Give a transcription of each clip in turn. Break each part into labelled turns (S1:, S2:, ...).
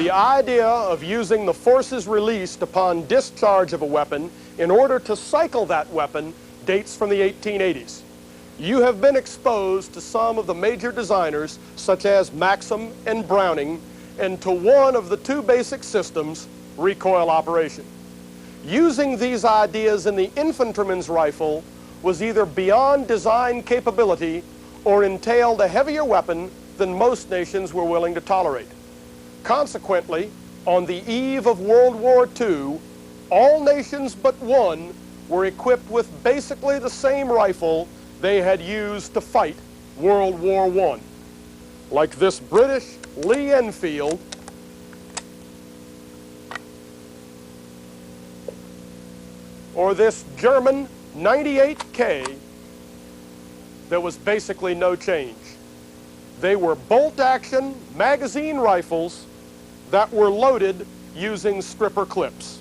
S1: The idea of using the forces released upon discharge of a weapon in order to cycle that weapon dates from the 1880s. You have been exposed to some of the major designers, such as Maxim and Browning, and to one of the two basic systems, recoil operation. Using these ideas in the infantryman's rifle was either beyond design capability or entailed a heavier weapon than most nations were willing to tolerate. Consequently, on the eve of World War II, all nations but one were equipped with basically the same rifle they had used to fight World War I, like this British Lee Enfield, or this German 98K. There was basically no change. They were bolt-action magazine rifles that were loaded using stripper clips.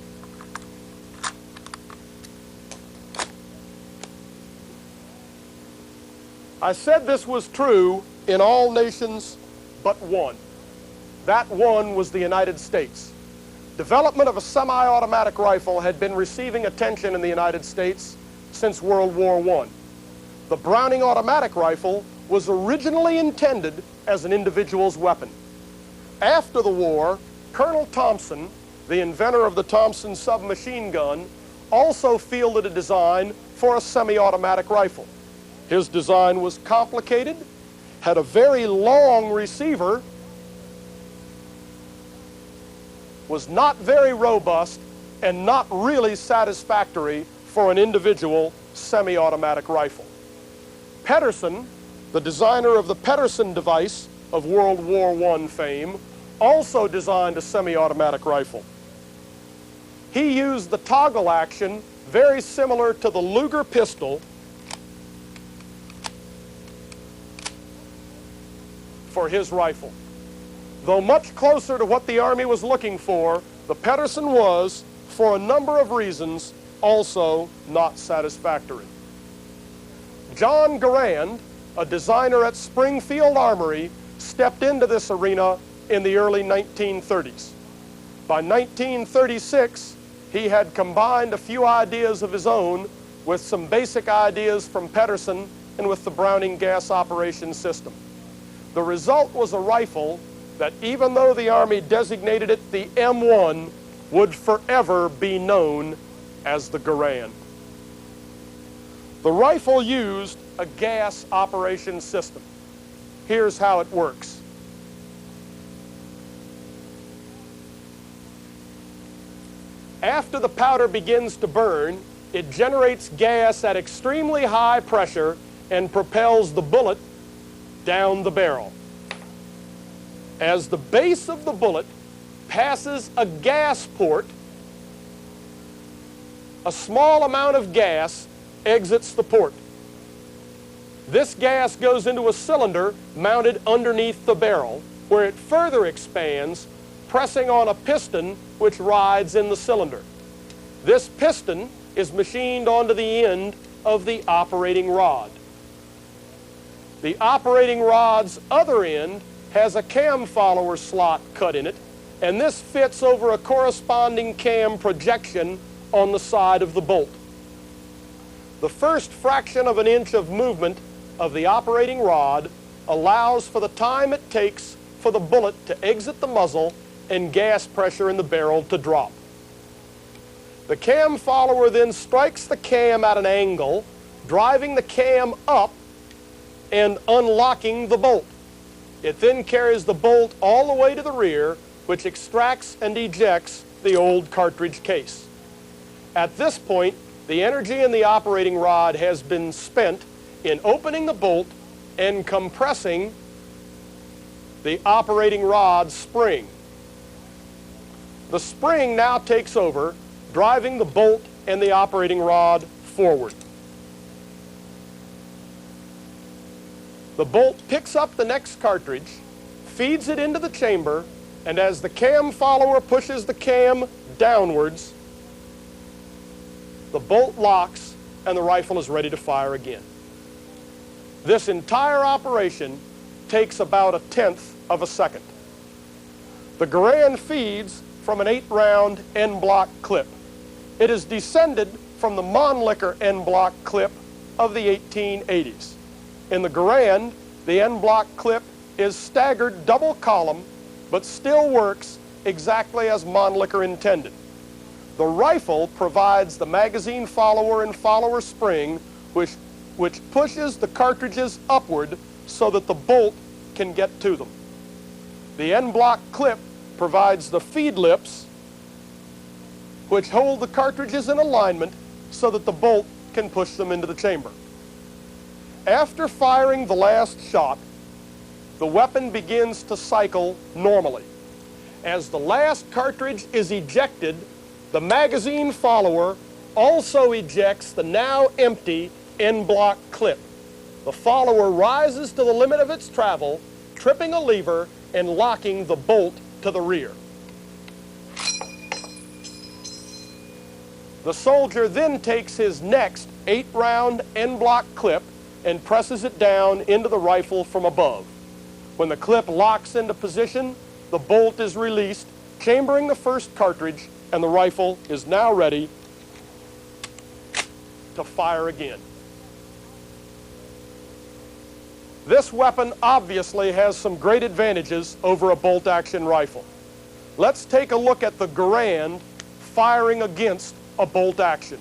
S1: I said this was true in all nations but one. That one was the United States. Development of a semi-automatic rifle had been receiving attention in the United States since World War I. The Browning automatic rifle was originally intended as an individual's weapon. After the war, Colonel Thompson, the inventor of the Thompson submachine gun, also fielded a design for a semi-automatic rifle. His design was complicated, had a very long receiver, was not very robust, and not really satisfactory for an individual semi-automatic rifle. Pedersen, the designer of the Pedersen device of World War I fame, also designed a semi-automatic rifle. He used the toggle action very similar to the Luger pistol for his rifle. Though much closer to what the Army was looking for, the Pedersen was, for a number of reasons, also not satisfactory. John Garand, a designer at Springfield Armory, stepped into this arena in the early 1930s. By 1936, he had combined a few ideas of his own with some basic ideas from Pedersen and with the Browning gas operation system. The result was a rifle that, even though the Army designated it the M1, would forever be known as the Garand. The rifle used a gas operation system. Here's how it works. After the powder begins to burn, it generates gas at extremely high pressure and propels the bullet down the barrel. As the base of the bullet passes a gas port, a small amount of gas exits the port. This gas goes into a cylinder mounted underneath the barrel, where it further expands, pressing on a piston which rides in the cylinder. This piston is machined onto the end of the operating rod. The operating rod's other end has a cam follower slot cut in it, and this fits over a corresponding cam projection on the side of the bolt. The first fraction of an inch of movement of the operating rod allows for the time it takes for the bullet to exit the muzzle and gas pressure in the barrel to drop. The cam follower then strikes the cam at an angle, driving the cam up and unlocking the bolt. It then carries the bolt all the way to the rear, which extracts and ejects the old cartridge case. At this point, the energy in the operating rod has been spent in opening the bolt and compressing the operating rod's spring. The spring now takes over, driving the bolt and the operating rod forward. The bolt picks up the next cartridge, feeds it into the chamber, and as the cam follower pushes the cam downwards, the bolt locks and the rifle is ready to fire again. This entire operation takes about 1/10 of a second. The Garand feeds from an 8-round N-block clip. It is descended from the Mannlicher N-block clip of the 1880s. In the Garand, the N-block clip is staggered double column, but still works exactly as Mannlicher intended. The rifle provides the magazine follower and follower spring, which pushes the cartridges upward so that the bolt can get to them. The N-block clip provides the feed lips, which hold the cartridges in alignment so that the bolt can push them into the chamber. After firing the last shot, the weapon begins to cycle normally. As the last cartridge is ejected, the magazine follower also ejects the now empty N-block clip. The follower rises to the limit of its travel, tripping a lever and locking the bolt to the rear. The soldier then takes his next 8-round N-block clip and presses it down into the rifle from above. When the clip locks into position, the bolt is released, chambering the first cartridge, and the rifle is now ready to fire again. This weapon obviously has some great advantages over a bolt-action rifle. Let's take a look at the Garand firing against a bolt action.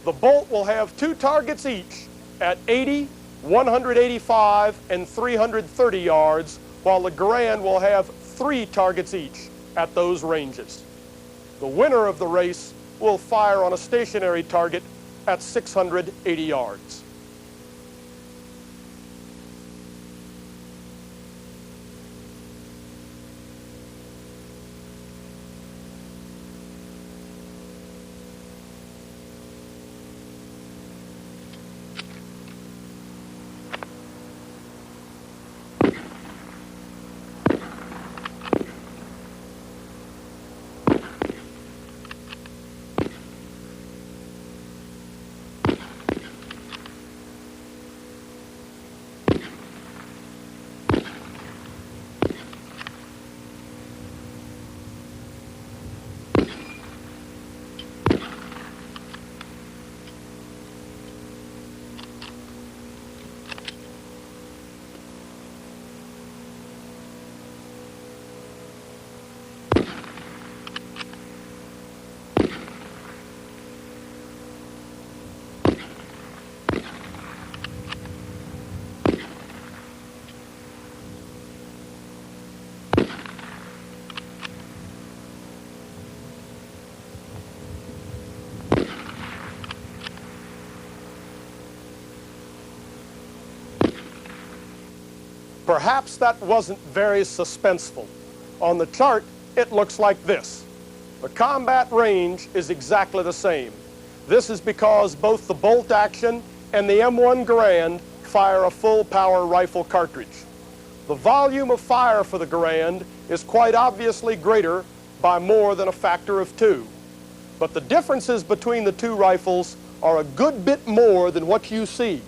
S1: The bolt will have 2 targets each at 80, 185, and 330 yards, while the Garand will have 3 targets each at those ranges. The winner of the race will fire on a stationary target at 680 yards. Perhaps that wasn't very suspenseful. On the chart, it looks like this. The combat range is exactly the same. This is because both the bolt action and the M1 Garand fire a full power rifle cartridge. The volume of fire for the Garand is quite obviously greater by more than a factor of 2. But the differences between the 2 rifles are a good bit more than what you see.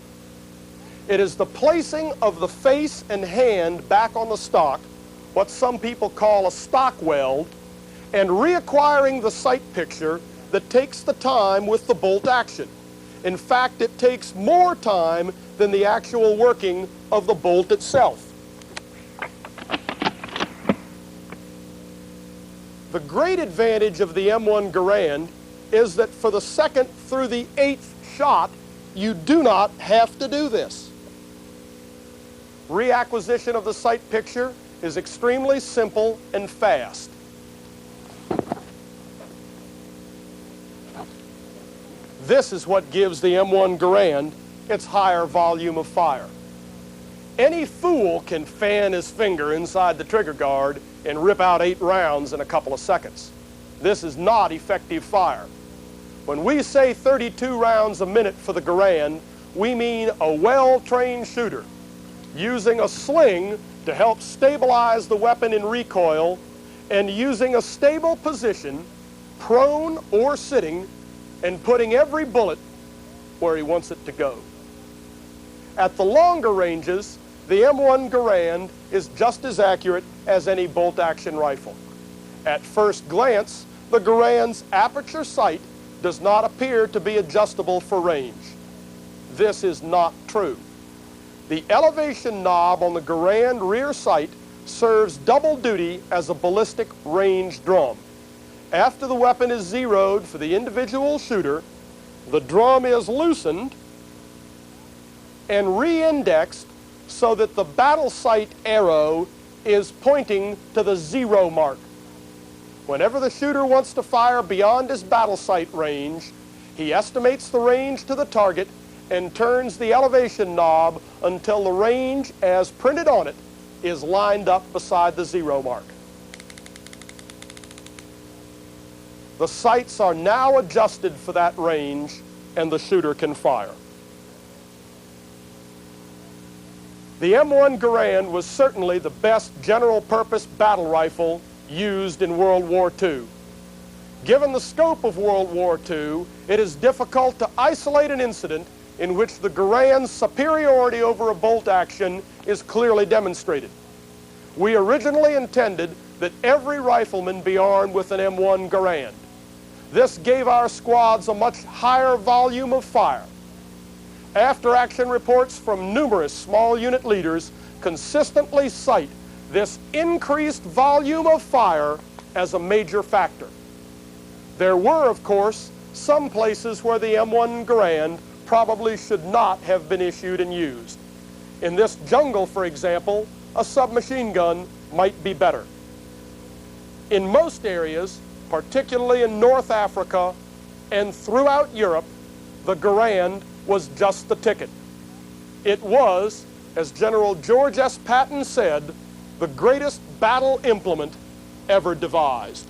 S1: It is the placing of the face and hand back on the stock, what some people call a stock weld, and reacquiring the sight picture that takes the time with the bolt action. In fact, it takes more time than the actual working of the bolt itself. The great advantage of the M1 Garand is that for the 2nd through the 8th shot, you do not have to do this. Reacquisition of the sight picture is extremely simple and fast. This is what gives the M1 Garand its higher volume of fire. Any fool can fan his finger inside the trigger guard and rip out 8 rounds in a couple of seconds. This is not effective fire. When we say 32 rounds a minute for the Garand, we mean a well-trained shooter using a sling to help stabilize the weapon in recoil and using a stable position, prone or sitting, and putting every bullet where he wants it to go. At the longer ranges, the M1 Garand is just as accurate as any bolt-action rifle. At first glance, the Garand's aperture sight does not appear to be adjustable for range. This is not true. The elevation knob on the Garand rear sight serves double duty as a ballistic range drum. After the weapon is zeroed for the individual shooter, the drum is loosened and re-indexed so that the battle sight arrow is pointing to the 0 mark. Whenever the shooter wants to fire beyond his battle sight range, he estimates the range to the target and turns the elevation knob until the range, as printed on it, is lined up beside the 0 mark. The sights are now adjusted for that range, and the shooter can fire. The M1 Garand was certainly the best general-purpose battle rifle used in World War II. Given the scope of World War II, it is difficult to isolate an incident in which the Garand's superiority over a bolt action is clearly demonstrated. We originally intended that every rifleman be armed with an M1 Garand. This gave our squads a much higher volume of fire. After-action reports from numerous small unit leaders consistently cite this increased volume of fire as a major factor. There were, of course, some places where the M1 Garand probably should not have been issued and used. In this jungle, for example, a submachine gun might be better. In most areas, particularly in North Africa and throughout Europe, the Garand was just the ticket. It was, as General George S. Patton said, the greatest battle implement ever devised.